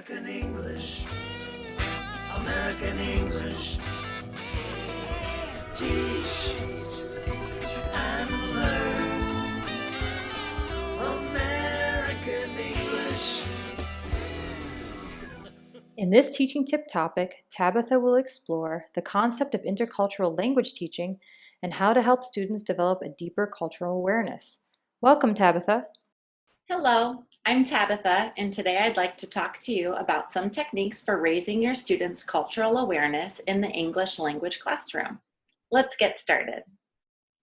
American English, American English. Teach and learn American English. In this teaching tip topic, Tabitha will explore the concept of intercultural language teaching and how to help students develop a deeper cultural awareness. Welcome, Tabitha. Hello, I'm Tabitha, and today I'd like to talk to you about some techniques for raising your students' cultural awareness in the English language classroom. Let's get started.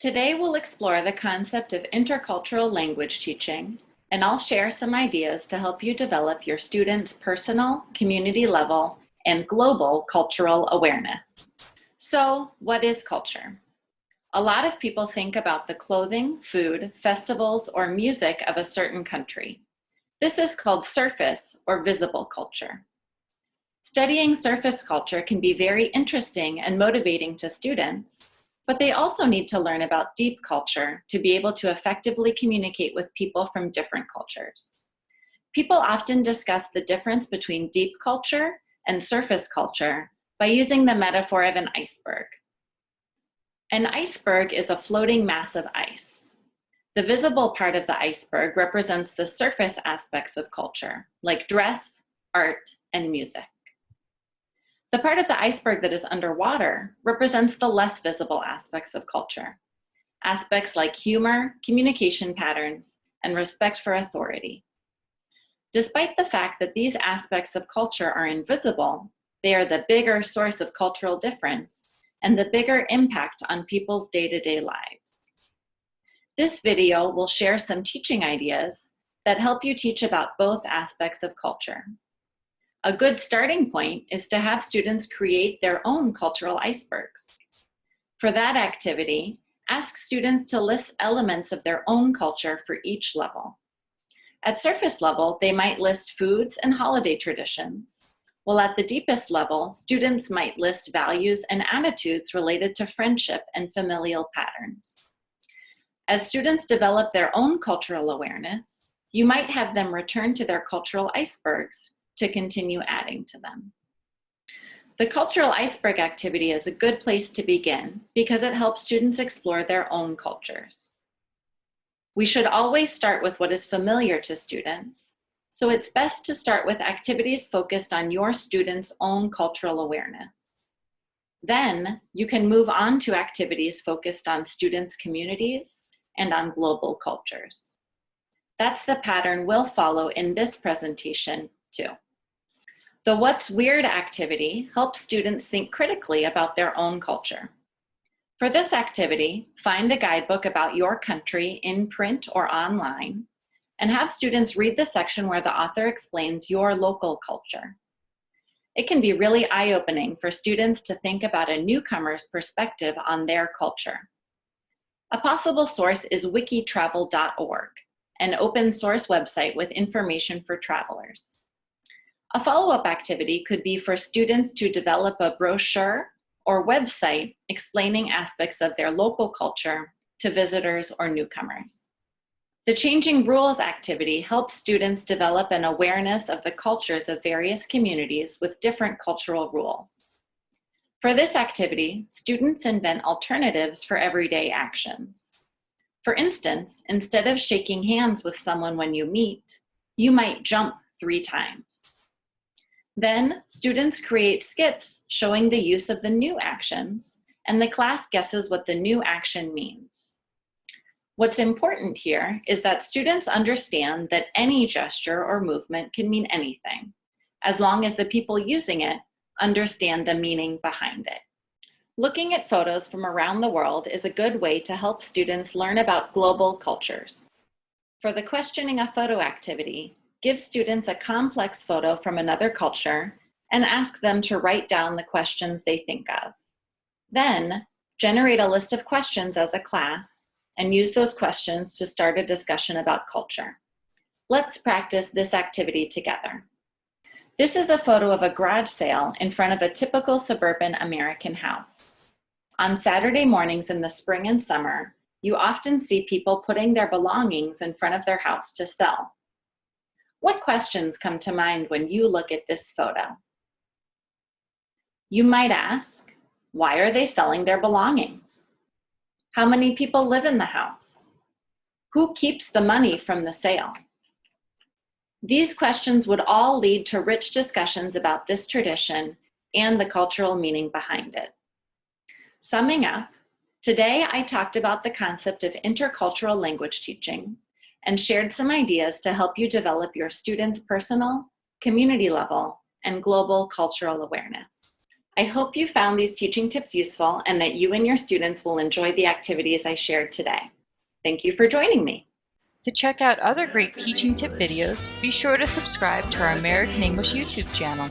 Today we'll explore the concept of intercultural language teaching, and I'll share some ideas to help you develop your students' personal, community level, and global cultural awareness. So, what is culture? A lot of people think about the clothing, food, festivals, or music of a certain country. This is called surface or visible culture. Studying surface culture can be very interesting and motivating to students, but they also need to learn about deep culture to be able to effectively communicate with people from different cultures. People often discuss the difference between deep culture and surface culture by using the metaphor of an iceberg. An iceberg is a floating mass of ice. The visible part of the iceberg represents the surface aspects of culture, like dress, art, and music. The part of the iceberg that is underwater represents the less visible aspects of culture, aspects like humor, communication patterns, and respect for authority. Despite the fact that these aspects of culture are invisible, they are the bigger source of cultural difference and the bigger impact on people's day-to-day lives. This video will share some teaching ideas that help you teach about both aspects of culture. A good starting point is to have students create their own cultural icebergs. For that activity, ask students to list elements of their own culture for each level. At surface level, they might list foods and holiday traditions, while at the deepest level, students might list values and attitudes related to friendship and familial patterns. As students develop their own cultural awareness, you might have them return to their cultural icebergs to continue adding to them. The cultural iceberg activity is a good place to begin because it helps students explore their own cultures. We should always start with what is familiar to students, so it's best to start with activities focused on your students' own cultural awareness. Then you can move on to activities focused on students' communities and on global cultures. That's the pattern we'll follow in this presentation too. The What's Weird activity helps students think critically about their own culture. For this activity, find a guidebook about your country in print or online, and have students read the section where the author explains your local culture. It can be really eye-opening for students to think about a newcomer's perspective on their culture. A possible source is wikitravel.org, an open source website with information for travelers. A follow-up activity could be for students to develop a brochure or website explaining aspects of their local culture to visitors or newcomers. The Changing Rules activity helps students develop an awareness of the cultures of various communities with different cultural rules. For this activity, students invent alternatives for everyday actions. For instance, instead of shaking hands with someone when you meet, you might jump 3 times. Then, students create skits showing the use of the new actions, and the class guesses what the new action means. What's important here is that students understand that any gesture or movement can mean anything, as long as the people using it understand the meaning behind it. Looking at photos from around the world is a good way to help students learn about global cultures. For the Questioning a Photo activity, give students a complex photo from another culture and ask them to write down the questions they think of. Then, generate a list of questions as a class and use those questions to start a discussion about culture. Let's practice this activity together. This is a photo of a garage sale in front of a typical suburban American house. On Saturday mornings in the spring and summer, you often see people putting their belongings in front of their house to sell. What questions come to mind when you look at this photo? You might ask, why are they selling their belongings? How many people live in the house? Who keeps the money from the sale? These questions would all lead to rich discussions about this tradition and the cultural meaning behind it. Summing up, today I talked about the concept of intercultural language teaching and shared some ideas to help you develop your students' personal, community level, and global cultural awareness. I hope you found these teaching tips useful and that you and your students will enjoy the activities I shared today. Thank you for joining me. To check out other great teaching tip videos, be sure to subscribe to our American English YouTube channel.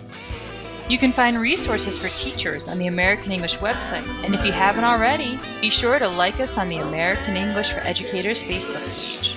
You can find resources for teachers on the American English website, and if you haven't already, be sure to like us on the American English for Educators Facebook page.